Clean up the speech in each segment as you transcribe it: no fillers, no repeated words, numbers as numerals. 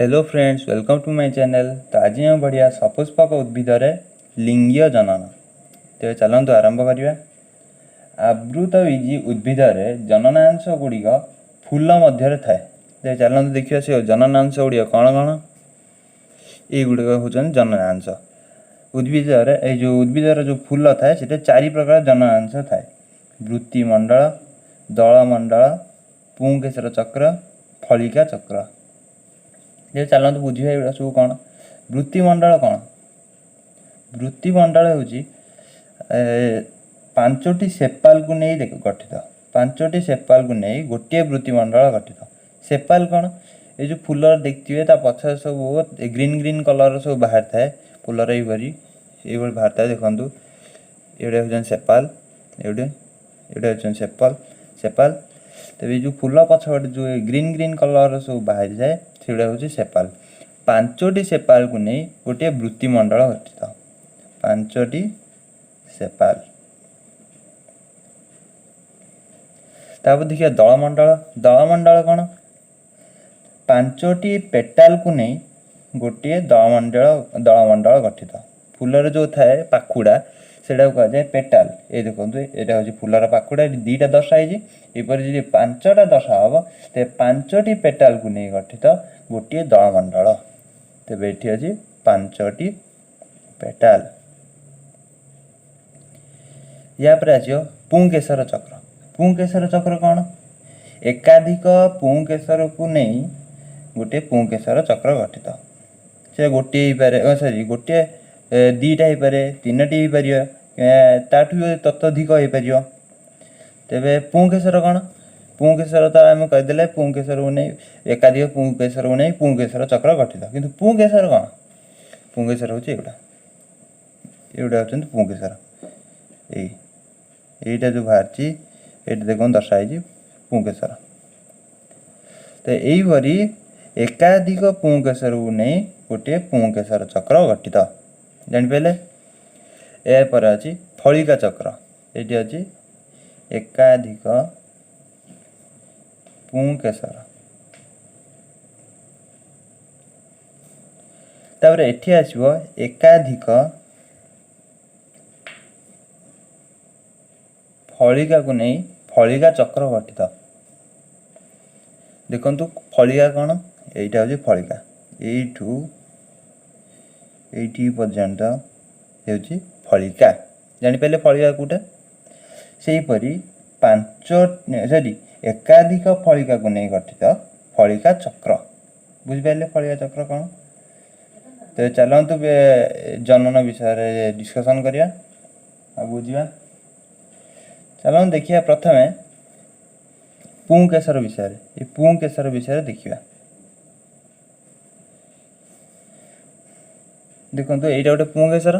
Hello friends, welcome to my channel. तो आज हम बढ़िया सपुष्पक उद्भिदरे लिंगीय जनन। तो चलतु आरंभ करवा। आवृतबीजी उद्भिदरे जननांश गुड़िक फूल मध्य थाए। तो चलतु देखिए से जननांश गुड़िक कौन कौन। युड़िक हूँ जननांश। उद्भिदर जो फूल थाए से चारि प्रकार जननांश थाए। वृत्तिमंडल, दलमंडल, पुंकेसर चक्र, फलिका चक्र। ये चलते बुझे एगुड़ा सब कौन। वृत्तिमंडल कौन? वृत्तिमंडल हूँ पांचटी सेपाल को नहीं गठित। पांचटी सेपाल को नहीं गोटे वृत्तिमंडल गठित। सेपाल कौन? ये जो फूल देखते पछे सब ग्रीन ग्रीन कलर सब बाहर थाए। फूलर ये बाहर थाए। देखु ये हूँ सेपाल, ये हूँ सेपाल सेपाल। तेज जो फूल पछपटे जो ग्रीन ग्रीन कलर सब बाहरी जाए से हूँ सेपाल। पांचटी सेपाल को नहीं गोटे वृत्तिमंडल गठित। पांचटी सेपाल। तापर देखिए दलमंडल। दलमंडल कौन? पांचटी पेटाल को नहीं गोटे दलमंडल गठित। फूलर जो थाए पाखुड़ा से कह जाए पेटाल। ये देखो यहाँ हूँ फूलर पाखुड़ा, दीटा दर्शाई। यपरी जो पांचटा दर्शा हम तो पांचटी पेटाल को नहीं गठित गोटे दलमंडल। तेज ये अच्छी पांचटी पेटाल। या पर आज पुंकेसर चक्र। पुंकेसर चक्र कौन? एकाधिक पुंकेसर को नहीं गोटे पुंकेसर चक्र गठित। से गोटे सरी गोटे दीटा हो पारे, तीनटी हो पार, ताठू तत्वधिक हो पार। तेरे पुंकेसर कौन? पुंकेसर तो आम कहीदे पुंकेसर को नहीं एकाधिक पुंकेसर को नहीं पुंकेसर चक्र गठित। किंतु पुंकेसर कौन? पुंकेसर हूँ एगुड़ा हूँ पुंकेसर। यहीटा जो बाहर ये देखो दर्शाई पुंकेसर। तो यहीपरी एकाधिक पुंकेसर को नहीं गोटे पुंकेसर चक्र गठित। जापारे यापर अच्छी फलिका चक्र। ये अच्छी एकाधिक पुंकेसर। तापर एठी आसो एकाधिक फलिका को नहीं फलिका चक्र गठित। देखु फलिका कौन? यहीटा हूँ फलिका। यू ये पर्यंत हूँ फलिका। जापारे फलिका कौटा से हीपरी पांच सरी एकाधिक फलिका को नहीं गठित फलिका चक्र। बुझिपारे फलिका चक्र कौन? तो चलतु जनन विषय डिस्कसन करिया बुझा। चलो देखिए प्रथमे पुंकेसर विषय। ये पुंकेसर विषय देखिए। देखो ये गोटे पुंकेसर।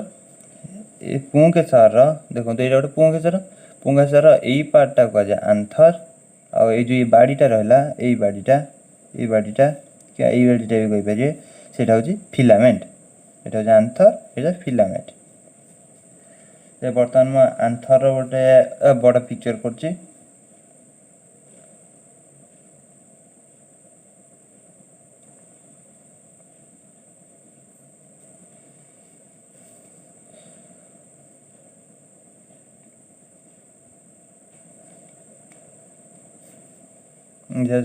ये पुंकेसर देखो ये गोटे पुंकेसर। पुंकेसर यही पार्टा कह जाए आंथर। आ जो ये बाड़ीटा रहा यही बाड़ीटा ये बाड़ीटा क्या ये बाड़ीटा भी कहींपारे से हूँ फिलामेंट। ये हूँ आंथर, ये फिलामेंट। बर्तमान मैं आंथर गोटे बड़ पिक्चर कर।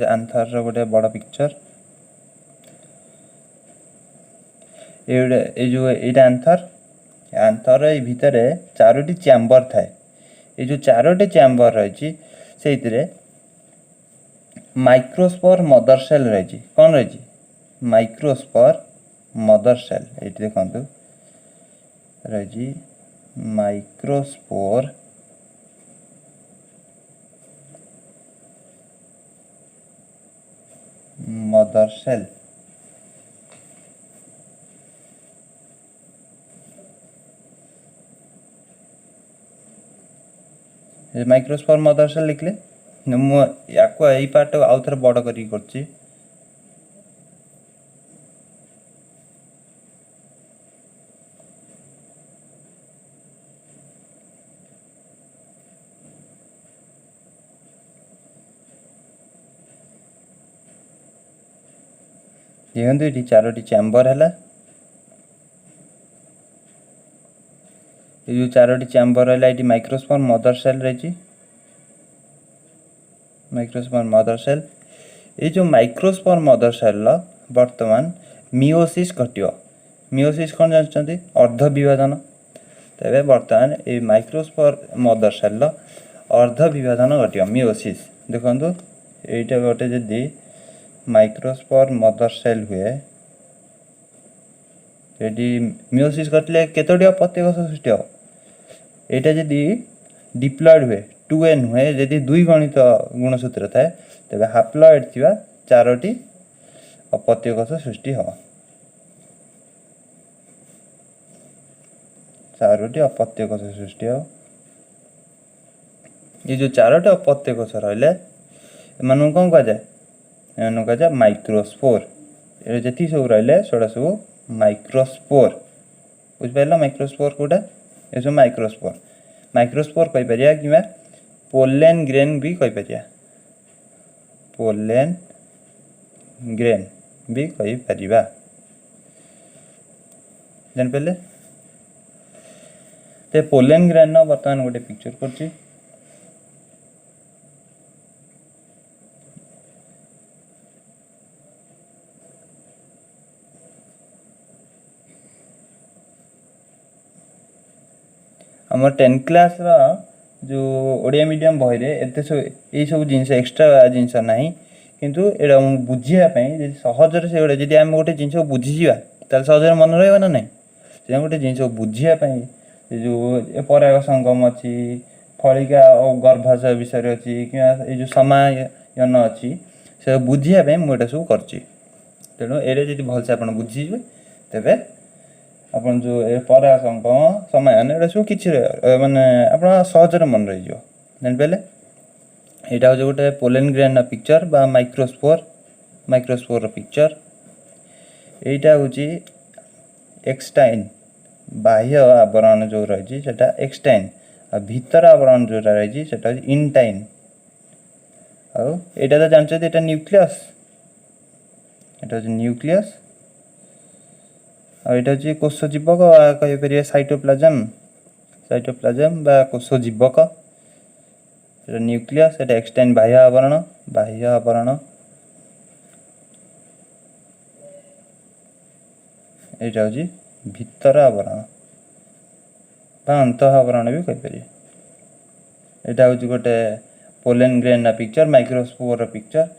आंथर गोटे बड़ पिक्चर। ये जो ये आंथर आंथर भितर चारोटी चैम्बर थाए। ये जो चारोटी चैम्बर रही से माइक्रोस्पोर मदर सेल रही। कौन रही? Microspore mother cell. ये देखु रही microspore mother cell. Microspore mother cell लिखले मुझे पार्ट आउ थे बड़ कर। देखो ये चारोटी चैम्बर है, ये जो चारोटी चैम्बर है ये माइक्रोस्पोर मदर सेल रही, माइक्रोस्पोर मदर सेल। ये जो माइक्रोस्पोर मदर सेल वर्तमान मियोसिस घटियो। मियोसिस कौन जानते? अर्ध विभाजन। तेरे बर्तमान ये माइक्रोस्पोर मदर सेल अर्ध विभाजन घटियो मियोसिस। देखो यहाँ गोटे जदि माइक्रोस्पोर मदर सेल हुए ये मियोसिस घटले केतोटी अपत्य कोष सृष्टि हो? यहाँ जदि डिप्लॉयड हुए 2n हुए यदि 2 गणित गुणसूत्र थाए तेरे हाप्लॉयड थिबा 4टी अपत्य कोष सृष्टि हो। 4टी अपत्य कोष सृष्टि हो। ये जो 4टी अपत्य कोष रहिले एमानू कौन कह जाए? एमानू कह जाए माइक्रोस्पोर। ये जति सब रहिले सेडा सब माइक्रोस्पोर। बुझ पाइल माइक्रोस्पोर कोटा? ये सब माइक्रोस्पोर। माइक्रोस्पोर कहि परिया कि पोलेन ग्रेन भी कहि परिया। पोलेन ग्रेन भी कहि परिबा। जान पहले ते पोलेन ग्रेन न वर्तमान गोटे पिक्चर करछि। हमर 10 क्लास रा जो ओडिया मीडियम बही रे एते सब जिनस एक्स्ट्रा जिनस नाही, किंतु एडा बुझिया पई जे सहजरे से गोटे जदि हम गोटे जिनस को बुझी जिवा ताल सहजरे मन रहबा ना नहीं। से गोटे जिनस को बुझिया पई जो ए पराग संगम अछि, फलिका और गर्भाशय विषय अछि कि ए जो समायन अछि से बुझिया पई मु एटा सब करछि। तेणु एरे जदि भलसे आपण बुझी जिवे तेबे अपन जो ए पराग संगम समायन एटा सब किछि माने आपण सहजरे मन रहि जिवो। जानि पले एटा हो गोटे पोलेन ग्रेन पिक्चर बा माइक्रोस्पोर पिक्चर। एटा होची एक्सटाइन बाह्य आवरण जो रही सेटा एक्सटाइन आ भीतर आवरण जो रही सेटा इनटाइन। आ एटा तो जानते एटा न्यूक्लियस, एटा न्यूक्लियस आ एटा होची कोष जीवक बा कहि परिया साइटोप्लाज्म। साइटोप्लाज्म बा कोष जीवक एटा न्यूक्लियस, एटा एक्सटाइन बाह्य आवरण। बाह्य आवरण एटा होची भीतर आवरण बा अंत आवरण भी कहि परिया। एटा होची गोटे pollen grain picture microspore picture.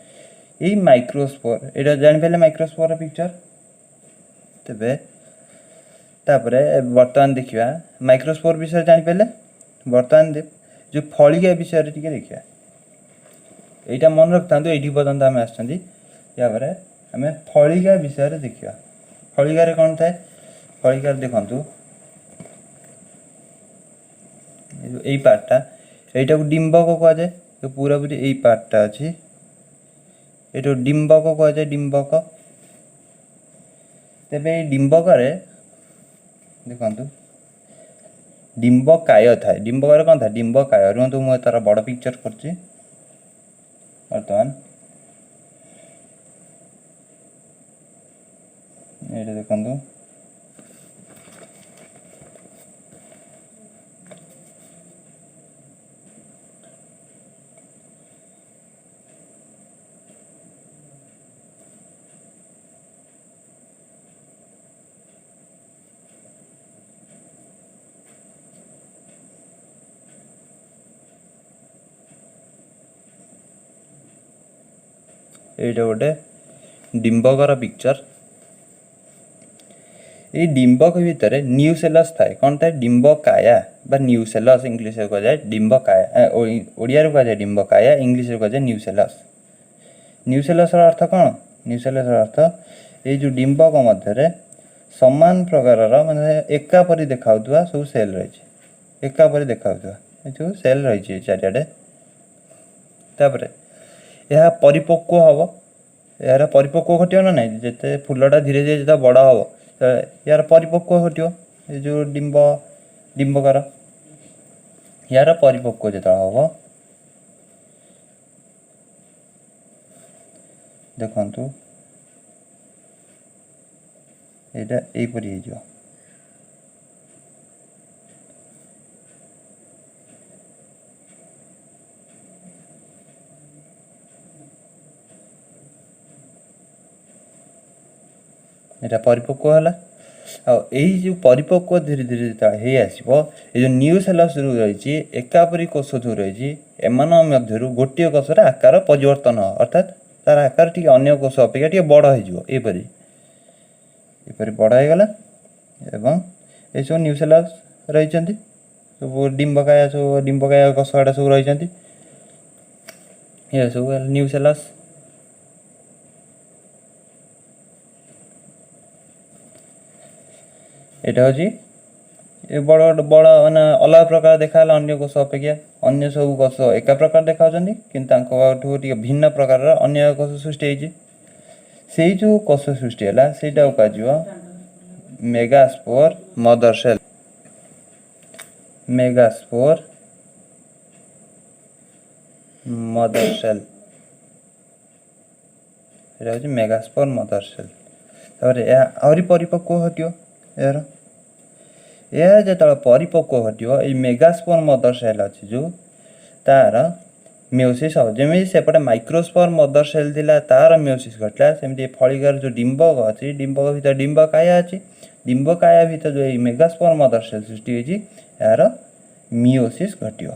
ए माइक्रोस्पोर एटा जानि पले माइक्रोस्पोर पिक्चर। तबे तापरे वर्तमान देखिबा माइक्रोस्पोर विषय जानि पले। वर्तमान जो फलिका विषय रे टिके देखिबा। एटा मन रखतांतु एठी पर्यंत हम आछंती। या परे हमें फलिका विषय रे देखिबा। फलिका रे कोन थाए? फलिका रे देखंतु ए पार्टटा एटा को डिंबक कह जाए। तो पूरा पूरी ए पार्टटा अछि एटा डिंबक कह जाए। डिंबक तेबे ए डिंबक रे देखंतु डिंबकाय थाए। डिंबक रे कोन थाए? डिंबकाय। रुंतु मु तार बड़ पिक्चर करछि वर्तमान। एटा देखंतु एटा गोटे डिंबकर पिक्चर। ये डिंबक भितर न्यूसेलस थाए। कौन थाए? डिंबकाया बा न्यूसेलस इंग्लिश रे कह जाए डिंबकाया। ओडिया रे कह जाए डिंबकाया, इंग्लिश रे कह जाए न्यूसेलस। न्यूसेलस रो अर्थ कौन? न्यूसेलस रो अर्थ ये जो डिंबक मध्य रे समान प्रकार रो माने एका परि देखाउतबा सब सेल रही छै। एका परि देखाउतबा ए जो सेल रही छै चारियाडे। तापरे यह परिपक्व हबो। यार परिपक्व घटियो ना नहीं जते फूलटा धीरे धीरे जता बड़ा हबो यार परिपक्व घटियो। ये जो डिंबकार यार परिपक्व जता हबो देखंतु ଏଇଟା ଏଇପରି ହେଇଯିବ। এটা ପରିପକ୍ୱ ହେଲା। ଆଉ ଏଇ ଯେଉଁ ପରିପକ୍ୱ ଧୀରେ ଧୀରେ ଯେତେବେଳେ ହେଇ ଆସିବ, ଏଇ ଯେଉଁ ନ୍ୟୁ ସେଲସ୍ ଯେଉଁ ରହିଛି, ଏକାପରି କୋଷ ଯେଉଁ ରହିଛି, ଏମାନଙ୍କ ମଧ୍ୟରୁ ଗୋଟିଏ କୋଷର ଆକାର ପରିବର୍ତ୍ତନ ହେବ, ଅର୍ଥାତ୍ ତାର ଆକାର ଟିକେ ଅନ୍ୟ କୋଷ ଅପେକ୍ଷା ଟିକେ ବଡ଼ ହେଇଯିବ। ଏପରି ବଡ଼ ହେଇଗଲା ଏବଂ ଏସବୁ ନ୍ୟୁ ସେଲସ୍ ରହିଛନ୍ତି, ସବୁ ଡିମ୍ବକାୟ କୋଷ ଗୁଡ଼ା ସବୁ ରହିଛନ୍ତି, ଏସବୁ ନ୍ୟୁ ସେଲସ୍। এটা ହେଉଛି ବଡ଼ ମାନେ ଅଲଗା ପ୍ରକାର ଦେଖାହେଲା ଅନ୍ୟ କୋଷ ଅପେକ୍ଷା। ଅନ୍ୟ ସବୁ କୋଷ ଏକା ପ୍ରକାର ଦେଖାଯାଉଛନ୍ତି, କିନ୍ତୁ ତାଙ୍କଠୁ ଟିକେ ଭିନ୍ନ ପ୍ରକାରର ଅନ୍ୟ କୋଷ ସୃଷ୍ଟି ହେଇଛି। ସେଇ ଯେଉଁ କୋଷ ସୃଷ୍ଟି ହେଲା ସେଇଟାକୁ କୁହାଯିବ ମେଗାସ୍ପୋର ମଦର ସେଲ୍। ମେଗାସ୍ପୋର ମଦର ସେଲ୍, এটা ହେଉଛି ମେଗାସ୍ପୋର ମଦର ସେଲ୍। ତାପରେ ଏହା ଆହୁରି ପରିପକ୍ୱ ଘଟିବ। ଏହା ଯେତେବେଳେ ପରିପକ୍ୱ ଘଟିବ, ଏଇ ମେଗାସ୍ପୋର ମଦର ସେଲ୍ ଅଛି ଯେଉଁ, ତାର ମିଓସିସ୍ ହେବ। ଯେମିତି ସେପଟେ ମାଇକ୍ରୋସ୍ପୋର ମଦର ସେଲ୍ ଥିଲା, ତାର ମିଓସିସ୍ ଘଟିଲା, ସେମିତି ଫଳିକାର ଯେଉଁ ଡିମ୍ବକ ଅଛି, ଡିମ୍ବକ ଭିତରେ ଡିମ୍ବକାୟ ଅଛି, ଡିମ୍ବକାୟ ଭିତରେ ଯେଉଁ ଏଇ ମେଗାସ୍ପୋର ମଦର ସେଲ୍ ସୃଷ୍ଟି ହେଇଛି, ଏହାର ମିଓସିସ୍ ଘଟିବ।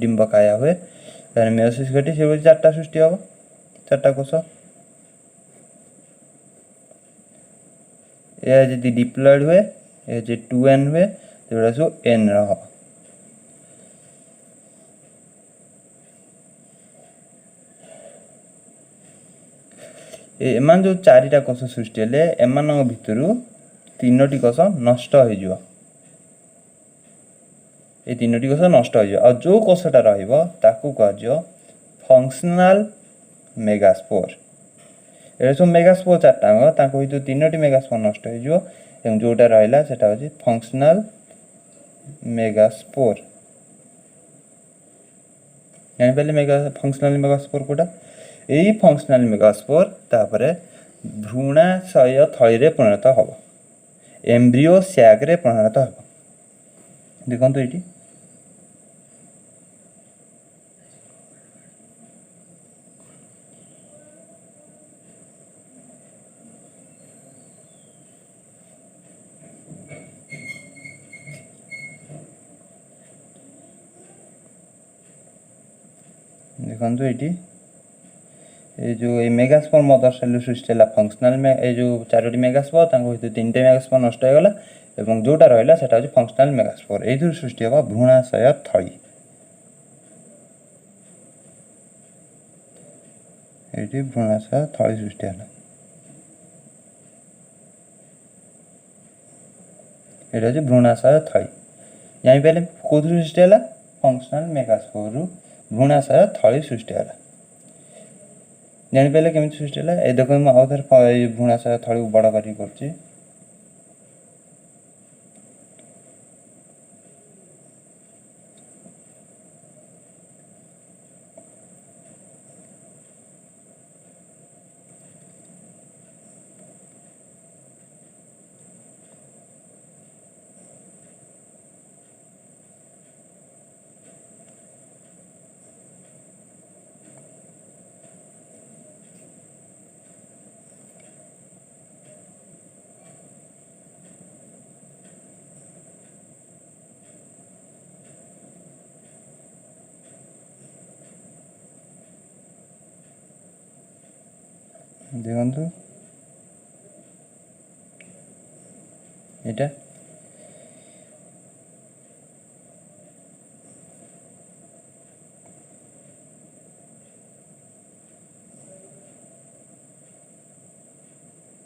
ଡିମ୍ବକାୟ ହୁଏ, ତାର ମିଓସିସ୍ ଘଟି ସେ ଚାରିଟା ସୃଷ୍ଟି ହେବ, ଚାରିଟା କୋଷ। ଏହା ଯଦି ଡିପ୍ଲଏଡ୍ ହୁଏ, ଏ ଯଦି 2n ହୁଏ, ସେଗୁଡ଼ା ସବୁ n ର ହେବ। ଏମାନେ ଯେଉଁ ଚାରିଟା କୋଷ ସୃଷ୍ଟି ହେଲେ, ଏମାନଙ୍କ ଭିତରୁ 3ଟି କୋଷ ନଷ୍ଟ ହୋଇଯିବ। এই 3ଟି କୋଷ ନଷ୍ଟ ହୋଇଯିବ। ଆଉ ଯେଉଁ କୋଷଟା ରହିବ ତାକୁ କୁହାଯିବ ଫଙ୍କସନାଲ ମେଗାସ୍ପୋର। ଏଇଟା ସବୁ ମେଗାସ୍ପୋର ଚାରିଟା ଯାକ, ତାଙ୍କ ଭିତରୁ 3ଟି ମେଗାସ୍ପୋର ନଷ୍ଟ ହୋଇଯିବ ଏବଂ ଯେଉଁଟା ରହିଲା ସେଟା ହେଉଛି ଫଙ୍କସନାଲ ମେଗାସ୍ପୋର। ଜାଣିପାରିଲେ ଫଙ୍କସନାଲ ମେଗାସ୍ପୋର କୋଉଟା? ଏଇ ଫଙ୍କସନାଲ ମେଗାସ୍ପୋର ତାପରେ ଭ୍ରୂଣାଶୟ ଥଳିରେ ପରିଣତ ହେବ, ଏମ୍ବ୍ରିଓ ସ୍ୟାକ୍ରେ ପରିଣତ ହେବ। ଦେଖନ୍ତୁ ଏଇଠି ଦେଖନ୍ତୁ ଏଇଠି এই ଯେଉଁ এই ମେଗାସ୍ପୋର ମଦର ସେଲ୍ ସୃଷ୍ଟି ହେଲା ଫଙ୍କସନାଲ, এই ଯେଉଁ 4ଟି ମେଗାସ୍ପୋର, ତାଙ୍କ ଭିତରୁ 3ଟି ମେଗାସ୍ପୋର ନଷ୍ଟ ହୋଇଗଲା ଏବଂ ଯେଉଁଟା ରହିଲା ସେଟା ହେଉଛି ଫଙ୍କସନାଲ ମେଗାସ୍ପୋର। ଏଇଥିରୁ ସୃଷ୍ଟି ହେବ ଭ୍ରୂଣାଶୟ ଥଳି। ଏଇଠି ଭ୍ରୂଣାଶୟ ଥଳି ସୃଷ୍ଟି ହେଲା। ଏଇଟା ହେଉଛି ଭ୍ରୂଣାଶୟ ଥଳି। ଜାଣିପାରିଲେ କେଉଁଥିରୁ ସୃଷ୍ଟି ହେଲା? ଫଙ୍କସନାଲ ମେଗାସ୍ପୋରରୁ ଭ୍ରୂଣାଶୟ ଥଳି ସୃଷ୍ଟି ହେଲା। ଜାଣିପାରିଲେ କେମିତି ସୃଷ୍ଟି ହେଲା? ଏ ଦେଖନ୍ତୁ ମୁଁ ଆଉ ଥରେ ଏଇ ଭ୍ରୂଣାଶୟ ଥଳିକୁ ବଡ଼ କରିକି କରୁଛି। ଦେଖନ୍ତୁ ଏଇଟା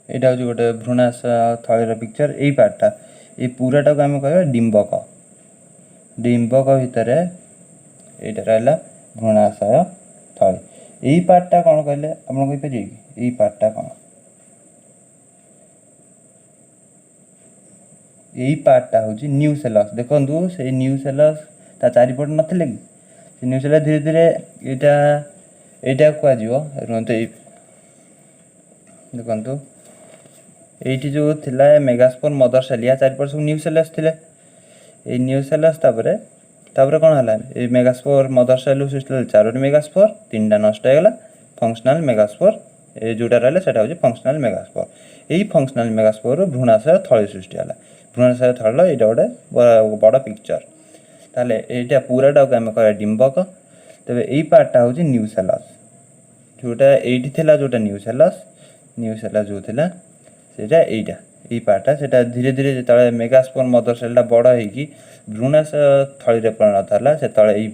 ଏଇଟା ହେଉଛି ଗୋଟେ ଭ୍ରୂଣାଶୟ ଥଳିର ପିକ୍ଚର। ଏଇ ପାର୍ଟଟା, ଏଇ ପୁରାଟାକୁ ଆମେ କହିବା ଡିମ୍ବକ। ଡିମ୍ବକ ଭିତରେ ଏଇଟା ରହିଲା ଭ୍ରୂଣାଶୟ ଥଳି। ଏଇ ପାର୍ଟଟା କ'ଣ କହିଲେ ଆପଣ କହିପାରିବେ କି? ଏଇ ପାର୍ଟଟା କ'ଣ? ଏଇ ପାର୍ଟଟା ହେଉଛି ନ୍ୟୁ ସେଲସ୍। ଦେଖନ୍ତୁ ସେଇ ନ୍ୟୁ ସେଲସ୍ ତା ଚାରିପଟେ ନଥିଲେ କି? ସେ ନ୍ୟୁ ସେଲସ୍ ଧୀରେ ଧୀରେ ଏଇଟା କୁହାଯିବ। ରୁହନ୍ତୁ, ଏଇ ଦେଖନ୍ତୁ এইটি जो थिला मेगास्पोर मदर सेल या चारिपट सब न्यूसेलस थिले ए न्यूसेलस तापरे कौन है ये मेगास्पोर मदर सेल सृष्टि 4टी मेगास्पोर 3टा नष्ट हो गला फंक्शनल मेगास्पोर ए जोटा रहा सेटा हूँ फंक्शनल मेगास्पोर यही फंक्शनल मेगास्पोर भ्रूणाशय थली सृष्टि है भ्रूणाशय थल यहाँ गोटे बड़ पिक्चर ताले यहाँ पूराटा को आम कह डिम्बक तेज यही पार्टा हूँ न्यूसेलस जोटा ये जोटा न्यूसेलस न्यूसेलस जो थिला सेटा एटा यही पार्टा सेटा धीरे धीरे जो मेगास्पोर मदर सेलटा बड़ होगी भ्रूणाशय थली परिणत है से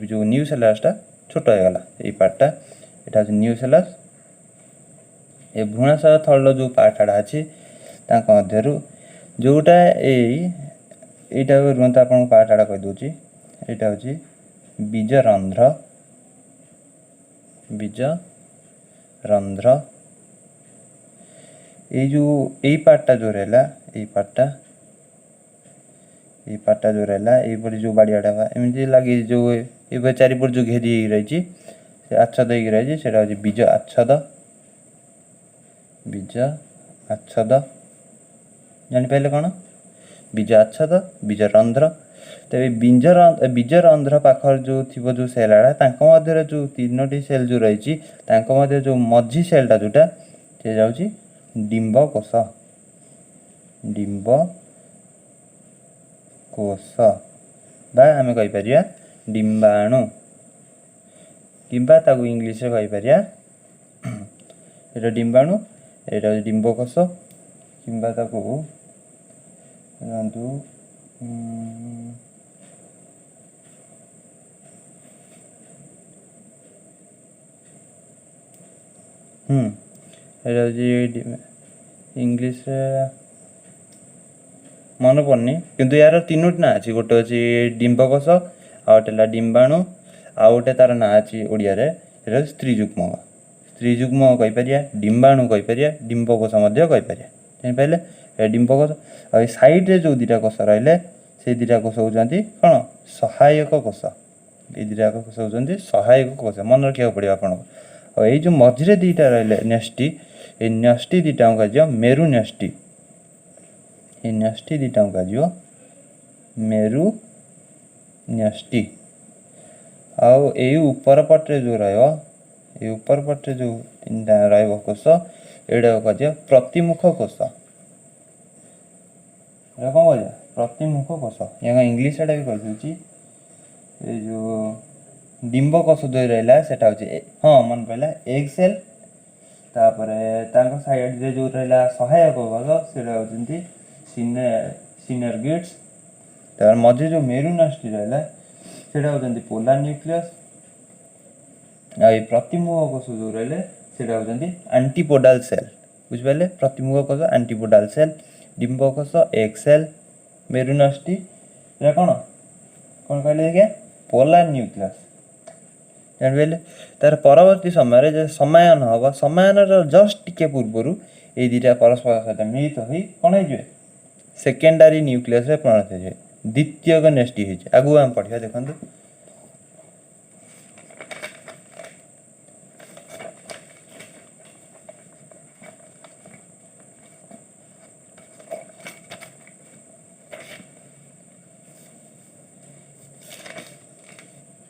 जो न्यूसेलसटा छोट हो गला यही पार्टा यहाँ हूँ न्यूसेलस ये भ्रूणाशय थल जो पार्टा अच्छी मध्यरु जोटा यहीटा रुहत आप पार्टा कहीदे यहाँ हूँ बीजरंध्र बीजरंध्र यही पार्टा जो रहा यही पार्टा जो रहा ये जो बाड़ियाटा एमती लगे जो ये चारिपट जो घेरी रही आच्छाद हो रही है हूँ बीज आच्छाद जापारे कौन बीज आच्छाद बीजरंध्र तेज बीजरंध्र पाखर जो थी जो सेलटा मध्य जो 3टी सेल जो रही मध्य जो मझी सेलटा जोटा से जाऊँगी डिम्बकोश बा आम कहीपर डिम्बाणु किंबा ताकू इंग्लीश कहीपर ये डिम्बाणु यहाँ डिम्बकोश किंबा ताकू इंग्लीश मन पड़नी किंतु यार 3टी ना अच्छी गोटे अच्छी डिम्बकोश आउटे डिम्बाणु आउ गोटे तार ना अच्छी ओडिया रे स्त्रीजुग्म कहीपर डिम्बाणु कहीपर डिम्बकोश जापारे डिम्बकोश और साइड रे जो 2टा कोष रही से 2टा कोष होती कौन सहायक कोष ये 2टा कोष होती सहायक कोष मन रखा पड़ो आपको और ये जो मझे 2टा रही न्यष्टि ये न्यष्टि 2टा कह मेरु न्यष्टि ये न्यष्टि 2टा कह मेरु न्यष्टि आउ यही ऊपर पटे जो ये ऊपर पटे जो 3टा रोष एटा कह प्रतिमुख कोष कौन कह प्रतिमुख कोष यहाँ इंग्लीश भी कही ये जो डिम्बकोश जो रहा से हाँ मन पड़ा एग सेल तापर साइड रे जो रहा सहायक कोष से होती सिनर्गिड्स तार मझे जो मेरु न्यष्टि रहा से होती पोलार न्यूक्लियस आ प्रतिमुख कोष जो रहा से होती एंटीपोडाल सेल बुझिपारे प्रतिमुख कोष एंटीपोडाल सेल डिम्बकोश एग सेल मेरु न्यष्टि कौन कौन कहले देखिए पोलार न्यूक्लियस जानपारे तार परवर्ती समय समायन हम समायन जस्ट टिके पूर्वर ये 2टा परस्पर सहित मिलित हो कौन हो सेकेंडरी न्यूक्लियस परिणत हो द्वितीयक न्यष्टि हो आगू आम पढ़ा देखो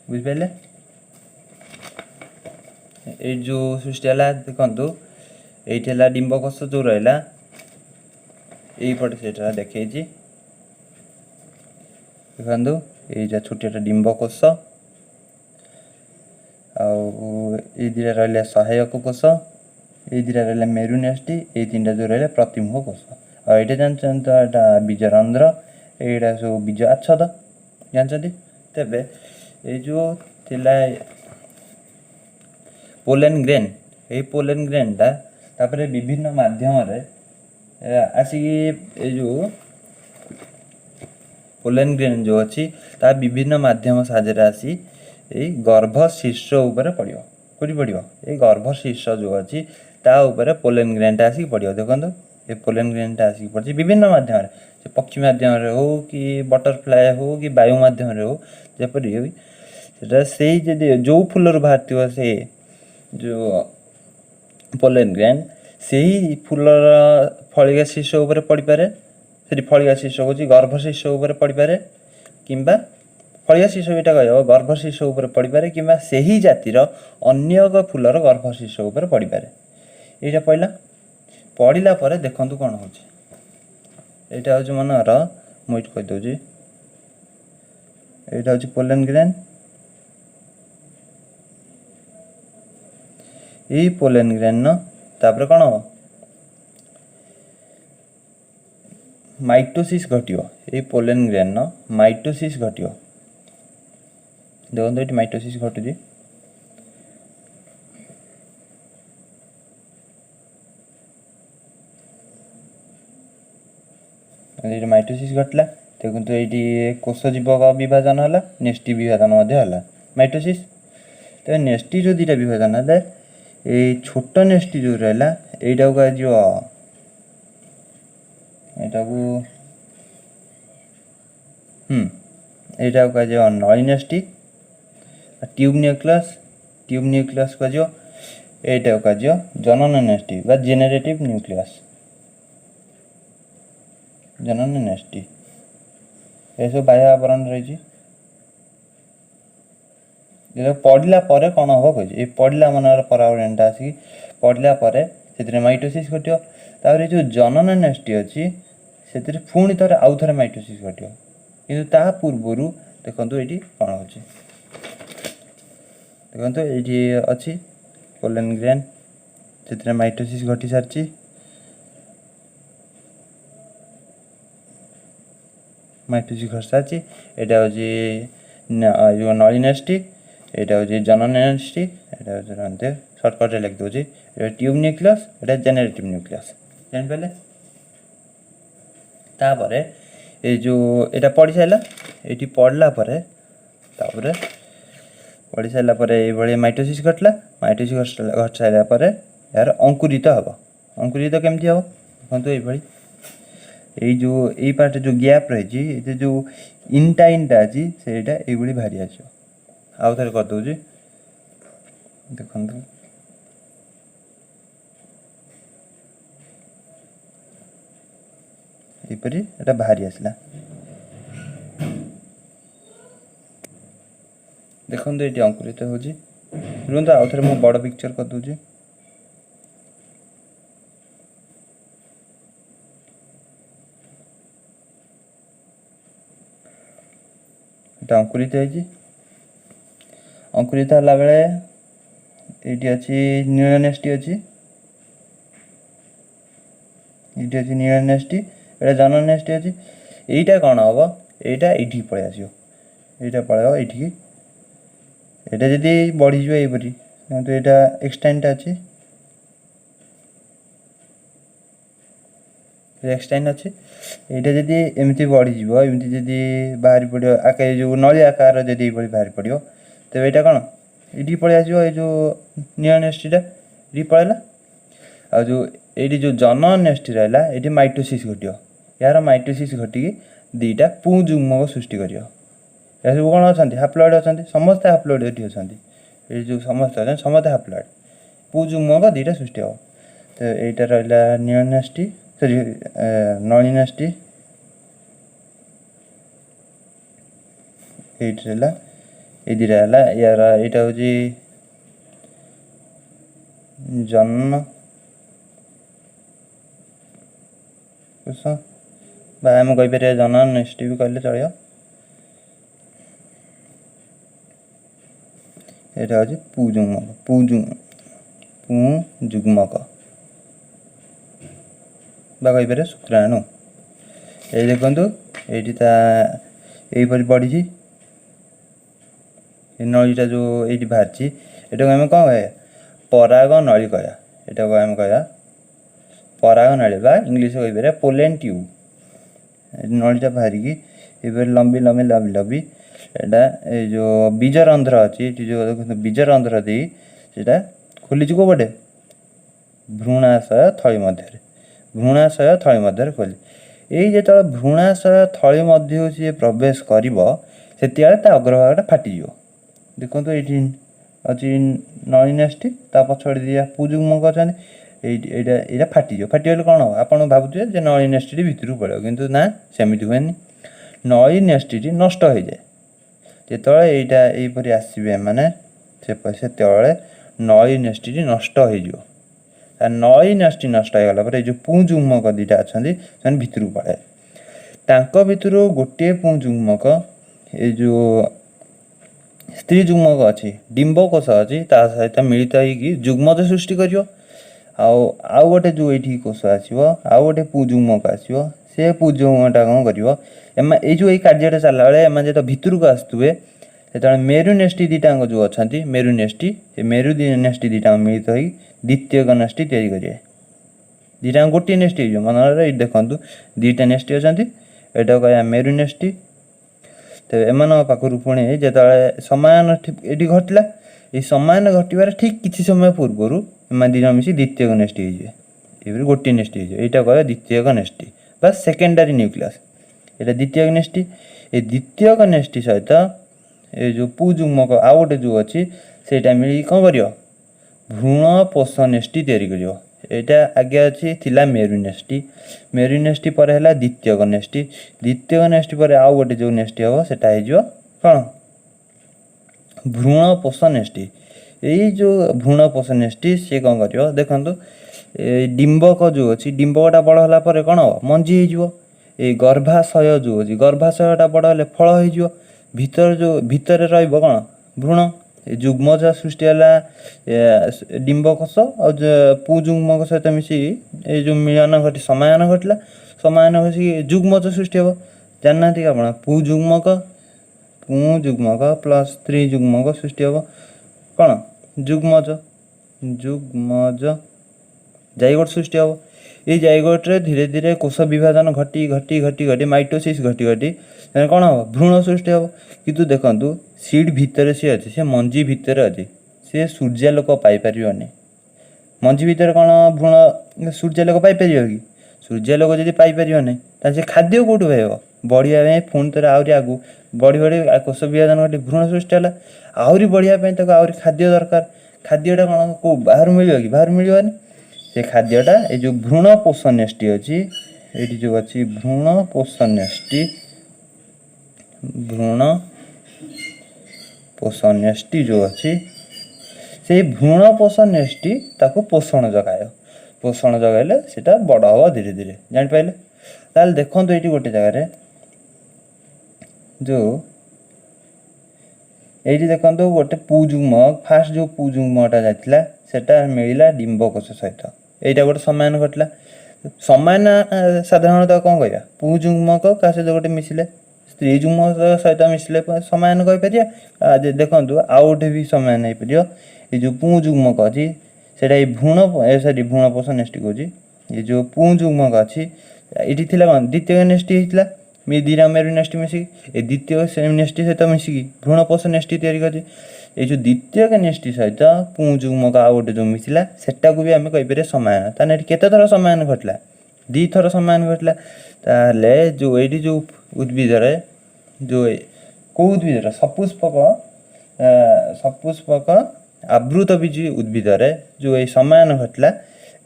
बुझिपारे ये जो सृष्टि है देखु ये डिम्बकोश जो रहा यहीपटे से देखे देखु ये छोटिया डिम्बकोश ये 2टा रहा सहायक कोष ये 2टा रहा मेरु न्यष्टि ये 3टा जो रहा प्रतिमुख कोष और ये जानते बीजरंध्र यहाँ सब बीज आच्छाद जानते तेरे ये जो थिला पोलेन ग्रेन ये पोलेन ग्रेनटा तापर विभिन्न माध्यम आसिक ये जो पोलेन ग्रेन जो अच्छी ता विभिन्न माध्यम साहाଯ୍ୟରେ आसी ये गर्भ शीर्ष उपर पड़ो कौटी पड़ो ये गर्भ शीर्ष जो अच्छी ता ऊपर पोलेन ग्रेनटा आसिक पड़ो देखो ये पोलेन ग्रेनटा आसिक पड़ी विभिन्न माध्यम पक्षी माध्यम हो कि बटरफ्लाए हो कि वायु माध्यम हो जपरी से जो फूलर बाहर से जो पोलेन ग्रेन ସେହି ଫୁଲର ଫଳିକା ଶୀର୍ଷ ଉପରେ ପଡ଼ିପାରେ, ସେଠି ଫଳିକା ଶୀର୍ଷ ହେଉଛି ଗର୍ଭ ଶୀର୍ଷ ଉପରେ ପଡ଼ିପାରେ, କିମ୍ବା ଫଳିକା ଶୀର୍ଷ ଏଇଟା କହିବ ଗର୍ଭ ଶୀର୍ଷ ଉପରେ ପଡ଼ିପାରେ, କିମ୍ବା ସେହି ଜାତିର ଅନ୍ୟ ଏକ ଫୁଲର ଗର୍ଭ ଶୀର୍ଷ ଉପରେ ପଡ଼ିପାରେ। ଏଇଟା ପଡ଼ିଲା ପରେ ଦେଖନ୍ତୁ କ'ଣ ହେଉଛି। ଏଇଟା ହେଉଛି ମନେକର, ମୁଁ ଏଇଠି କହିଦେଉଛି, ଏଇଟା ହେଉଛି ପୋଲେନ୍ ଗ୍ରେନ୍। ଏଇ ପୋଲେନ୍ ଗ୍ରେନ୍ର ତାପରେ କ'ଣ ହେବ, ମାଇଟୋସିସ୍ ଘଟିବ। ଏଇ ପୋଲେନ୍ ଗ୍ରେନ୍ର ମାଇଟୋସିସ୍ ଘଟିବ। ଦେଖନ୍ତୁ ଏଇଠି ମାଇଟୋସିସ୍ ଘଟୁଛି। ଏଇଠି ମାଇଟୋସିସ୍ ଘଟିଲା। ଦେଖନ୍ତୁ ଏଇଠି କୋଷ ଜୀବକ ବିଭାଜନ ହେଲା, ନେଷ୍ଟି ବିଭାଜନ ମଧ୍ୟ ହେଲା। ମାଇଟୋସିସ୍, ତେବେ ନେଷ୍ଟି ଯେଉଁ ଦୁଇଟା ବିଭାଜନ ହେଲେ, ଏଇ ଛୋଟ ନେଷ୍ଟି ଯେଉଁ ରହିଲା ଏଇଟାକୁ କୁହାଯିବ, ଏଇଟାକୁ କୁହାଯିବ ନଳି ନେଷ୍ଟି। ଟ୍ୟୁବ୍ ନ୍ୟୁକ୍ଲିୟସ୍ କୁହାଯିବ। ଏଇଟାକୁ କୁହାଯିବ ଜନନ ନେଷ୍ଟି ବା ଜେନେରେଟିଭ୍ ନ୍ୟୁକ୍ଲିୟସ୍। ଜନନ ନେଷ୍ଟି ଏସବୁ ବାହ୍ୟ ଆବରଣ ରହିଛି। ପଡ଼ିଲା ପରେ କ'ଣ ହେବ କହିଛି, ଏ ପଡ଼ିଲା ମନେକର ପରାବର୍ତ୍ତନଟା ଆସିକି ପଡ଼ିଲା ପରେ ସେଥିରେ ମାଇଟୋସିସ୍ ଘଟିବ। ତାପରେ ଯେଉଁ ଜନନ ନେଷ୍ଟି ଅଛି ସେଥିରେ ପୁଣି ଥରେ ଆଉ ଥରେ ମାଇଟୋସିସ୍ ଘଟିବ। କିନ୍ତୁ ତା ପୂର୍ବରୁ ଦେଖନ୍ତୁ ଏଇଠି କ'ଣ ହେଉଛି। ଦେଖନ୍ତୁ ଏଇଠି ଅଛି ପୋଲେନ୍ ଗ୍ରେନ୍, ସେଥିରେ ମାଇଟୋସିସ୍ ଘଟି ସାରିଛି। ମାଇଟୋସିସ୍ ଘଟି ସାରିଛି। ଏଇଟା ହେଉଛି ଯେଉଁ ନଳି ନେଷ୍ଟି, ଏଇଟା ହେଉଛି ଜନନ ନେଷ୍ଟି, ଏଇଟା ହେଉଛି ସର୍ଟକଟ୍ରେ ଲେଖିଦେଉଛି। ଏଇଟା ଟ୍ୟୁବ୍ ନ୍ୟୁକ୍ଲିୟସ୍, ଏଇଟା ଜେନେରେଟିଭ୍ ନ୍ୟୁକ୍ଲିୟସ୍। ଜାଣିପାରିଲେ? ତାପରେ ଏଇ ଯେଉଁ ଏଇଟା ପଢ଼ିସାରିଲା, ଏଇଠି ପଢ଼ିଲା ପରେ ତାପରେ ପଢ଼ିସାରିଲା ପରେ ଏଇଭଳି ମାଇଟୋସିସ୍ ଘଟିଲା। ମାଇଟୋସିସ୍ ଘଟି ସାରିଲା ପରେ ଏହାର ଅଙ୍କୁରିତ ହେବ। ଅଙ୍କୁରିତ କେମିତି ହେବ ଦେଖନ୍ତୁ, ଏଇଭଳି ଏଇ ଯେଉଁ ଏଇ ପାର୍ଟ ଯେଉଁ ଗ୍ୟାପ୍ ରହିଛି, ଏଇଟା ଯେଉଁ ଇନ୍ଟାଇନ୍ଟା ଅଛି ସେଇଟା ଏଇଭଳି ବାହାରି ଆସିବ। ଆଉ ଥରେ କରିଦେଉଛି, ଦେଖନ୍ତୁ ଏହିପରି ଏଇଟା ବାହାରି ଆସିଲା। ଦେଖନ୍ତୁ ଏଇଠି ଅଙ୍କୁରିତ ହେଉଛି। ରୁହନ୍ତୁ ଆଉ ଥରେ ମୁଁ ବଡ଼ ପିକ୍ଚର କରିଦେଉଛି। এটা ଅଙ୍କୁରିତ ହେଇଛି। ଅଙ୍କୁରିତ ହେଲା ବେଳେ ଏଇଠି ଅଛି ନ୍ୟୁରୋନେଷ୍ଟି ଅଛି, ଏଇଠି ଅଛି ନ୍ୟୁରୋନେଷ୍ଟି, ଏଇଟା ଜନନେଷ୍ଟି ଅଛି। ଏଇଟା କ'ଣ ହେବ, ଏଇଟା ଏଇଠିକି ପଳେଇ ଆସିବ, ଏଇଟା ପଳେଇବ ଏଇଠିକି। ଏଇଟା ଯଦି ବଢ଼ିଯିବ ଏଇପରି, କିନ୍ତୁ ଏଇଟା ଏକ୍ସଟାଇନ୍ଟା ଅଛି, ଏକ୍ସଟାଇନ୍ ଅଛି। ଏଇଟା ଯଦି ଏମିତି ବଢ଼ିଯିବ, ଏମିତି ଯଦି ବାହାରି ପଡ଼ିବ ଏଇ ଯେଉଁ ନଳି ଆକାର ଯଦି ଏଇଭଳି ବାହାରି ପଡ଼ିବ, ତେବେ ଏଇଟା କ'ଣ ଏଇଠିକି ପଳେଇ ଆସିବ। ଏଇ ଯେଉଁ ନ୍ୟୁରୋନେଷ୍ଟିଟା ଏଇଠିକି ପଳେଇଲା। ଆଉ ଯେଉଁ ଏଇଠି ଯେଉଁ ଜନନେଷ୍ଟି ରହିଲା, ଏଇଠି ମାଇଟୋସିସ୍ ଘଟିବ। ଏହାର ମାଇଟୋସିସ୍ ଘଟିକି ଦୁଇଟା ପୁଂଯୁଗ୍ମକ ସୃଷ୍ଟି କରିବ। ଏହା ସବୁ କ'ଣ ଅଛନ୍ତି, ହାପ୍ଲଏଡ଼୍ ଅଛନ୍ତି, ସମସ୍ତେ ହାପ୍ଲଏଡ଼୍ ଏଠି ଅଛନ୍ତି। ଏଇ ଯେଉଁ ସମସ୍ତେ ଅଛନ୍ତି ସମସ୍ତେ ହାପ୍ଲଏଡ଼୍, ପୁଂଯୁଗ୍ମକ ଦୁଇଟା ସୃଷ୍ଟି ହେବ। ତ ଏଇଟା ରହିଲା ନ୍ୟୁରୋନେଷ୍ଟି, ସରି ନଳିନେଷ୍ଟି, ଏଇଠି ରହିଲା, ଏଇ ଦୁଇଟା ହେଲା। ୟାର ଏଇଟା ହେଉଛି ଜନନ କୋଷ ବା ଆମେ କହିପାରିବା ଜନନ ନେଷ୍ଟି ବି କହିଲେ ଚଳିବ। ଏଇଟା ହେଉଛି ପୁଂଯୁଗ୍ମକ ବା କହିପାରିବା ଶୁକ୍ରାଣୁ। ଏଇ ଦେଖନ୍ତୁ ଏଇଠି ତା ଏଇପରି ବଢ଼ିଛି। ଏ ନଳୀଟା ଯେଉଁ ଏଇଠି ବାହାରିଛି, ଏଟାକୁ ଆମେ କ'ଣ କହିବା, ପରାଗ ନଳୀ କହିବା। ଏଟାକୁ ଆମେ କହିବା ପରାଗ ନଳୀ ବା ଇଂଲିଶ କହିପାରିବା ପୋଲେନ୍ ଟ୍ୟୁବ୍। ନଳୀଟା ବାହାରିକି ଏଇପରି ଲମ୍ବି ଏଇଟା ଏଇ ଯେଉଁ ବୀଜରନ୍ଧ୍ର ଅଛି, ଏଠି ଯେଉଁ ଦେଖନ୍ତୁ ବୀଜରନ୍ଧ୍ର ଦେଇ ସେଇଟା ଖୋଲିଛି କେଉଁ ପଟେ, ଭ୍ରୂଣାଶୟ ଥଳି ମଧ୍ୟରେ ଖୋଲି। ଏଇ ଯେତେବେଳେ ଭ୍ରୂଣାଶୟ ଥଳି ମଧ୍ୟକୁ ସିଏ ପ୍ରବେଶ କରିବ, ସେତେବେଳେ ତା ଅଗ୍ରଭାଗଟା ଫାଟିଯିବ। ଦେଖନ୍ତୁ ଏଇଠି ଅଛି ନଳିନେଷ୍ଟି, ତା ପଛପଟେ ଦୁଇଟା ପୁଂଯୁଗ୍ମକ ଅଛନ୍ତି। ଏଇଟା ଫାଟିଯିବ। ଫାଟିଗଲେ କ'ଣ ହେବ? ଆପଣ ଭାବୁଥିବେ ଯେ ନଳୀ ନେଷ୍ଟିଟି ଭିତରକୁ ପଳେଇବ, କିନ୍ତୁ ନା, ସେମିତି ହୁଏନି। ନଳୀ ନେଷ୍ଟିଟି ନଷ୍ଟ ହୋଇଯାଏ ଯେତେବେଳେ ଏଇଟା ଏଇପରି ଆସିବେ ଏମାନେ, ସେତେବେଳେ ନଳୀ ନେଷ୍ଟିଟି ନଷ୍ଟ ହୋଇଯିବ। ନଳୀ ନେଷ୍ଟି ନଷ୍ଟ ହୋଇଗଲା ପରେ ଏଇ ଯେଉଁ ପୁଂଯୁଗ୍ମକ ଦୁଇଟା ଅଛନ୍ତି ସେମାନେ ଭିତରକୁ ପଳାଏ। ତାଙ୍କ ଭିତରୁ ଗୋଟିଏ ପୁଂଯୁଗ୍ମକ ଏଇ ଯେଉଁ ସ୍ତ୍ରୀ ଯୁଗ୍ମକ ଅଛି, ଡିମ୍ବକୋଷ ଅଛି, ତା ସହିତ ମିଳିତ ହେଇକି ଯୁଗ୍ମଜ ସୃଷ୍ଟି କରିବ। ଆଉ ଗୋଟେ ଯେଉଁ ଏଇଠି କୋଷ ଆସିବ, ଆଉ ଗୋଟେ ପୁଂଯୁଗ୍ମକ ଆସିବ। ସେ ପୁଂଯୁଗ୍ମଟା କ'ଣ କରିବ? ଏଇ ଯେଉଁ ଏଇ କାର୍ଯ୍ୟଟା ଚାଲିଲା ବେଳେ ଏମାନେ ଯେତେବେଳେ ଭିତରକୁ ଆସୁଥିବେ ସେତେବେଳେ ମେରୁ ନେଷ୍ଟି ଦୁଇଟାଙ୍କ ଯେଉଁ ଅଛନ୍ତି, ମେରୁ ନେଷ୍ଟି, ସେ ମେରୁ ନେଷ୍ଟି ଦୁଇଟାଙ୍କ ମିଳିତ ହୋଇ ଦ୍ୱିତୀୟକ ନେଷ୍ଟି ତିଆରି କରିବେ। ଦୁଇଟାଙ୍କ ଗୋଟିଏ ନେଷ୍ଟି ହେଇଯିବ। ମନରେ ଏଇଠି ଦେଖନ୍ତୁ ଦୁଇଟା ନେଷ୍ଟି ଅଛନ୍ତି, ଏଇଟା କହିବା ମେରୁ ନେଷ୍ଟି। ତେବେ ଏମାନଙ୍କ ପାଖରୁ ପୁଣି ଯେତେବେଳେ ସମାୟନ ଏଠି ଘଟିଲା, এই ସମାୟନ ଘଟିବାର ଠିକ୍ କିଛି ସମୟ ପୂର୍ବରୁ ଏମାନେ ଦୁଇ ଜଣ ମିଶି ଦ୍ୱିତୀୟକ ନେଷ୍ଟି ହେଇଯିବେ। ଏହିପରି ଗୋଟିଏ ନେଷ୍ଟି ହେଇଯିବ। ଏଇଟା କହିବା ଦ୍ୱିତୀୟକ ନେଷ୍ଟି ବା ସେକେଣ୍ଡାରୀ ନ୍ୟୁକ୍ଲିୟସ୍। ଏଇଟା ଦ୍ୱିତୀୟକ ନେଷ୍ଟି। এই ଦ୍ୱିତୀୟକ ନେଷ୍ଟି ସହିତ এই ଯେଉଁ ପୁଂଯୁଗ୍ମକ ଆଉ ଗୋଟେ ଯେଉଁ ଅଛି ସେଇଟା ମିଳିକି କ'ଣ କରିବ? ଭ୍ରୂଣ ପୋଷ ନେଷ୍ଟି ତିଆରି କରିବ। ଏଇଟା ଆଗେ ଥିଲା ମେରୁ ନେଷ୍ଟି। ମେରୁ ନେଷ୍ଟି ପରେ ହେଲା ଦ୍ୱିତୀୟକ ନେଷ୍ଟି। ଦ୍ୱିତୀୟକ ନେଷ୍ଟି ପରେ ଆଉ ଗୋଟେ ଯେଉଁ ନେଷ୍ଟି ହେବ ସେଟା ହେଇଯିବ କ'ଣ? ଭ୍ରୂଣ ପୋଷ ନେଷ୍ଟି। ଏଇ ଯେଉଁ ଭ୍ରୂଣ ପୋଷ ନେଷ୍ଟି ସିଏ କ'ଣ କରିବ? ଦେଖନ୍ତୁ ଏଇ ଡିମ୍ବକ ଯେଉଁ ଅଛି, ଡିମ୍ବକଟା ବଡ଼ ହେଲା ପରେ କ'ଣ ହେବ? ମଞ୍ଜି ହେଇଯିବ। ଏଇ ଗର୍ଭାଶୟ ଯେଉଁ ଅଛି, ଗର୍ଭାଶୟଟା ବଡ଼ ହେଲେ ଫଳ ହେଇଯିବ। ଭିତରେ ରହିବ କ'ଣ? ଭ୍ରୂଣ। ଏ ଯୁଗ୍ମଜ ସୃଷ୍ଟି ହେଲା ଡିମ୍ବକୋଷ ଆଉ ପୁଂଯୁଗ୍ମକ ସହିତ ମିଶିକି ଏଇ ଯେଉଁ ମିଳନ ଘଟି ସମାୟନ ଘଟିଲା। ସମାୟନ ଘଟିକି ଯୁଗ୍ମଜ ସୃଷ୍ଟି ହେବ। ଜାଣିନାହାନ୍ତି କି ଆପଣ? ପୁଂଯୁଗ୍ମକ ପ୍ଲସ୍ ସ୍ତ୍ରୀ ଯୁଗ୍ମକ ସୃଷ୍ଟି ହେବ କ'ଣ? ଯୁଗ୍ମଜ ଜାଇଗୋଟ ସୃଷ୍ଟି ହେବ। এই জাইগোটরে ধীরে ধীরে কোষ বিভাজন ঘটি মাইটোসিস ঘটি କ'ଣ ହେବ? ଭ୍ରୂଣ ସୃଷ୍ଟି ହେବ। କିନ୍ତୁ ଦେଖନ୍ତୁ ସିଡ୍ ଭିତରେ ସିଏ ଅଛି, ସେ ମଞ୍ଜି ଭିତରେ ଅଛି, ସିଏ ସୂର୍ଯ୍ୟାଲୋକ ପାଇପାରିବନି। ମଞ୍ଜି ଭିତରେ କ'ଣ ଭ୍ରୂଣ ସୂର୍ଯ୍ୟାଲୋକ ପାଇପାରିବ କି? ସୂର୍ଯ୍ୟାଲୋକ ଯଦି ପାଇପାରିବ ନାହିଁ ତାହେଲେ ସେ ଖାଦ୍ୟ କେଉଁଠୁ ପାଇବ? ବଢ଼ିବା ପାଇଁ ପୁଣି ଥରେ ଆହୁରି ଆଗକୁ ବଢ଼ି କୋଷ ବିଭାଜନ ଘଟି ଭ୍ରୂଣ ସୃଷ୍ଟି ହେଲା। ଆହୁରି ବଢ଼ିବା ପାଇଁ ତାକୁ ଆହୁରି ଖାଦ୍ୟ ଦରକାର। ଖାଦ୍ୟଟା କ'ଣ କେଉଁ ବାହାରୁ ମିଳିବ କି? ବାହାରୁ ମିଳିବନି। ସେ ଖାଦ୍ୟଟା ଏଇ ଯେଉଁ ଭ୍ରୂଣ ପୋଷ ନେଷ୍ଟି ଅଛି, ଏଇଠି ଯେଉଁ ଅଛି ଭ୍ରୂଣ ପୋଷ ନେଷ୍ଟି, ଭ୍ରୂଣ ପୋଷ ନେଷ୍ଟି ଯେଉଁ ଅଛି, ସେଇ ଭ୍ରୂଣ ପୋଷ ନେଷ୍ଟି ତାକୁ ପୋଷଣ ଯୋଗାଏ। ପୋଷଣ ଯୋଗାଇଲେ ସେଇଟା ବଡ଼ ହେବ ଧୀରେ ଧୀରେ। ଜାଣିପାରିଲେ? ତାହେଲେ ଦେଖନ୍ତୁ ଏଇଠି ଗୋଟେ ଜାଗାରେ এইটি দেখন্তু ଗୋଟେ ପୁଂଯୁଗ୍ମ, ଫାଷ୍ଟ ଯେଉଁ ପୁଂଯୁଗ୍ମଟା ଯାଇଥିଲା ସେଟା ମିଳିଲା ଡିମ୍ବକୋଷ ସହିତ। এইটা ଗୋଟେ ସମାୟନ ଘଟିଲା। ସମାୟନ ସାଧାରଣତଃ କ'ଣ କହିବା? ପୁଂଯୁଗ୍ମକ କାହା ସହିତ ଗୋଟେ ମିଶିଲେ, ସ୍ତ୍ରୀ ଯୁଗ୍ମ ସହିତ ମିଶିଲେ ସମାୟନ କହିପାରିବା। ଦେଖନ୍ତୁ ଆଉ ଗୋଟେ ବି ସମାୟନ ହେଇପାରିବ। ଏ ଯେଉଁ ପୁଂଯୁଗ୍ମକ ଅଛି ସେଇଟା ଏଇ ଭ୍ରୂଣ ପୋଷ ନେଷ୍ଟି କହୁଛି। ଏ ଯେଉଁ ପୁଂଯୁଗ୍ମକ ଅଛି ଏଇଠି ଥିଲା କ'ଣ? ଦ୍ୱିତୀୟ ନେଷ୍ଟି ହେଇଥିଲା। ଦୁଇଟା ମେରୁ ନେଷ୍ଟି ମିଶିକି ଏ ଦ୍ୱିତୀୟ ନେଷ୍ଟି ସହିତ ମିଶିକି ଭ୍ରୂଣ ପୋଷ ନେଷ୍ଟି ତିଆରି କରିଛି। এই ଯେଉଁ ଦ୍ୱିତୀୟକ ନେଷ୍ଟି ସହିତ ପୁଂଯୁଗ୍ମକ ଆଉ ଗୋଟେ ଯେଉଁ ମିଶିଲା ସେଟାକୁ ବି ଆମେ କହିପାରିବା ସମାୟନ। ତାହେଲେ ଏଠି କେତେ ଥର ସମାୟନ ଘଟିଲା? 2 ଥର ସମାୟନ ଘଟିଲା। ତାହେଲେ ଯେଉଁ ଏଇଠି ଯେଉଁ ଉଦ୍ଭିଦରେ କେଉଁ ଉଦ୍ଭିଦର ସପୁଷ୍ପକ ଆବୃତ ବୀଜି ଉଦ୍ଭିଦରେ ଯେଉଁ ଏଇ ସମାୟନ ଘଟିଲା,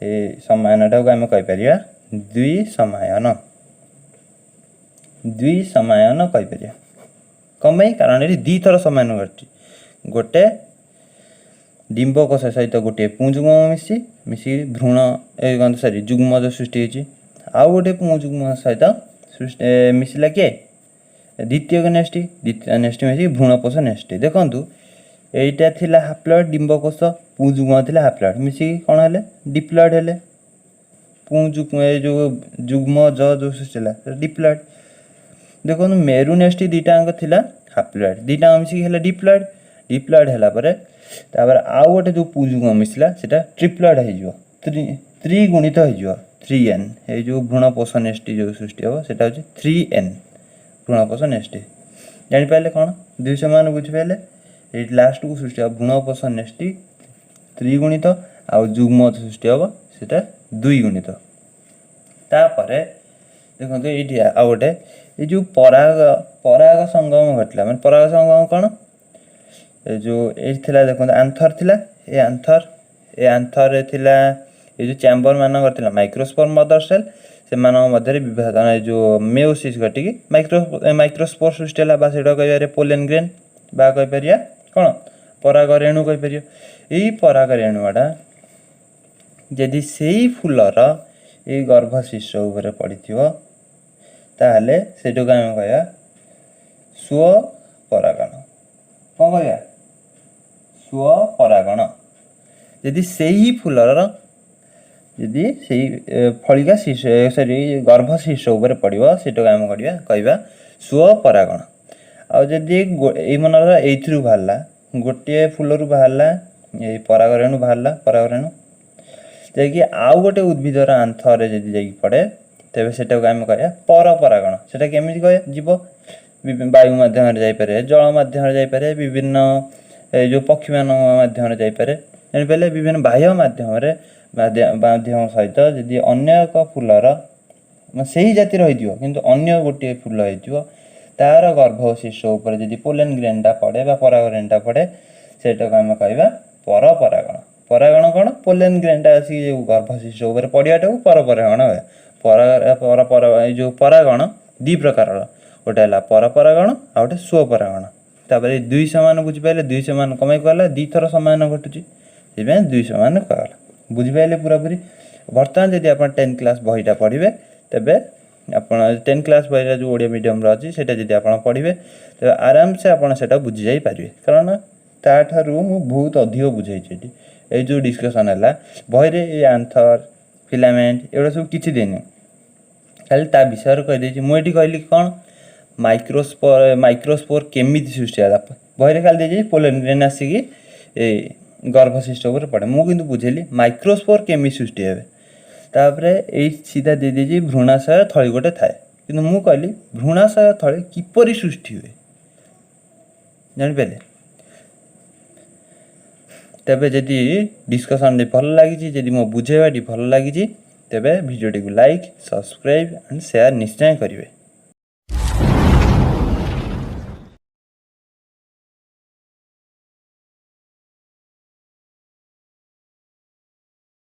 এই ସମାୟନଟାକୁ ଆମେ କହିପାରିବା ଦ୍ୱିସମାୟନ କହିପାରିବା। କ'ଣ ପାଇଁ? କାରଣ ଏଠି 2 ଥର ସମାୟନ ଘଟିଛି। ଗୋଟେ ଡିମ୍ବକୋଷ ସହିତ ଗୋଟିଏ ପୁଂଯୁଗ୍ମ ମିଶିକି ଭ୍ରୂଣ ଯୁଗ୍ମଜ ସୃଷ୍ଟି ହେଇଛି। ଆଉ ଗୋଟେ ପୁଂଯୁଗ୍ମ ସହିତ ମିଶିଲା କିଏ? ଦ୍ୱିତୀୟକ ନେଷ୍ଟି ମିଶିକି ଭ୍ରୂଣ ପୋଷ ନେଷ୍ଟି। ଦେଖନ୍ତୁ এইটা ଥିଲା ହାପ୍ଲଏଡ୍ ଡିମ୍ବକୋଷ, ପୁଂଯୁଗ୍ମ ଥିଲା ହାପ୍ଲଏଡ୍, ମିଶିକି କ'ଣ ହେଲେ? ଡିପ୍ଲଏଡ୍ ହେଲେ। ପୁଂଯୁଗ୍ମ ଏ ଯେଉଁ ଯୁଗ୍ମଜ ଯେଉଁ ସୃଷ୍ଟି ହେଲା ଡିପ୍ଲଏଡ୍। ଦେଖନ୍ତୁ ମେରୁ ନେଷ୍ଟି ଦୁଇଟାଙ୍କ ଥିଲା ହାପ୍ଲଏଡ୍, ଦୁଇଟାଙ୍କ ମିଶିକି ହେଲା ଡିପ୍ଲଏଡ୍ ହେଲା ପରେ ତାପରେ ଆଉ ଗୋଟେ ଯେଉଁ ପୁଂଯୁଗ୍ମ ମିଶିଲା ସେଟା ଟ୍ରିପ୍ଲଏଡ୍ ହେଇଯିବ, ତ୍ରିଗୁଣିତ ହେଇଯିବ, 3n। ଏଇ ଯେଉଁ ଭ୍ରୂଣ ପୋଷ ନେଷ୍ଟି ଯେଉଁ ସୃଷ୍ଟି ହେବ ସେଟା ହେଉଛି 3n ଭ୍ରୂଣ ପୋଷ ନେଷ୍ଟି। ଜାଣିପାରିଲେ କ'ଣ? 2 ସମାନ ବୁଝିପାରିଲେ? ଏଇଠି ଲାଷ୍ଟକୁ ସୃଷ୍ଟି ହେବ ଭ୍ରୂଣ ପୋଷ ନେଷ୍ଟି ତ୍ରିଗୁଣିତ, ଆଉ ଯୁଗ୍ମ ସୃଷ୍ଟି ହେବ ସେଟା 2 ଗୁଣିତ। ତାପରେ ଦେଖନ୍ତୁ ଏଇଠି ଆଉ ଗୋଟେ এই ଯେଉଁ ପରାଗ ସଙ୍ଗମ ଘଟିଲା, ମାନେ ପରାଗ ସଙ୍ଗମ କ'ଣ? ଏ ଯେଉଁ ଏଇଠି ଥିଲା ଦେଖନ୍ତୁ ଆନ୍ଥର ଥିଲା। ଏ ଆନ୍ଥରରେ ଥିଲା ये जो चैम्बर मानक थिला माइक्रोस्पोर मदर सेल से मध्य विभाजन जो मेओसिस घटिकी माइक्रोस्पोर सृष्टि है बा सेटा कह पोलेन ग्रेन बा कहीपर कौन पराग रेणु कहीपर यही पराग रेणुआटा जदि से फूलर ये गर्भशिश उपर पड़ी ताहले सेटू आम कह स्वपरागण कौन कह स्वपरागण यदि से ही फूलर यदि से फलिका शीर्ष सॉरी गर्भशीर्ष उपर पड़ो से आम कह स्वपरागण आदि मनर ये बाहर गोटे फूल बाहर ये पराग रेणु बाहर पराग रेणु जैकि आउ गोटे उद्भिदर आंथरे जब जा पड़े तेरे से आम कह परपरागण से केमी कह जीव वायु मध्यम जापे जल मध्यम जापे विभिन्न जो पक्षी माध्यम जापे जापारे विभिन्न बाह्य माध्यम सहित जदि अन्य एक फूलर से ही जातिर हो किंतु अन्य गोटे फूल हो तार गर्भशीर्ष उपर जदि पोलेन ग्रेनटा पड़े पराग रेणुटा पड़े से आम कह परपरागण परागण कौन पोलेन ग्रेनटा आसिक गर्भशीर्ष उपर पड़ाटा को परपरागण हुए जो परागण दी प्रकार गोटे है परपरागण आ गए स्वपरागण तापर दुई समान बुझिपारे दुई समान कमाई कहला दी थर समान घटुची से दुई समान कहला बुझिपारे पूरा पूरी बर्तमान जब आप 10 क्लास बहीटा पढ़े तेरे आप 10 क्लास बहीटा जो ओडिया मीडियम अच्छी से जब आप पढ़े तेज आराम से आपटा बुझी जापारे कारण ताठू मु बहुत अधिक बुझे ये जो डिस्कसन है बहीरे ये आंथर फिलामेंट एगुड़ा सब किसी देनी खाली ता विषय कहीदे मुझे कहली कौन माइक्रोस्पोर केमी सृष्टि है बहीरे खाली दे पोलेन ग्रेन आसिक गर्भशिष्ट उपर पड़े मुझे बुझेली माइक्रोस्पोर केमी सृष्टि हे तापर ये सीधा दे दीजिए भ्रूणाशय थली गोटे थाए कि मुझे कहली भ्रूणाशय थली किपरि सृष्टि हुए जापारे तेबे जदि डिस्कसन भल लगी जदि मो बुझेवाटी भल लगी तेबे video T like subscribe and share निश्चय करेंगे।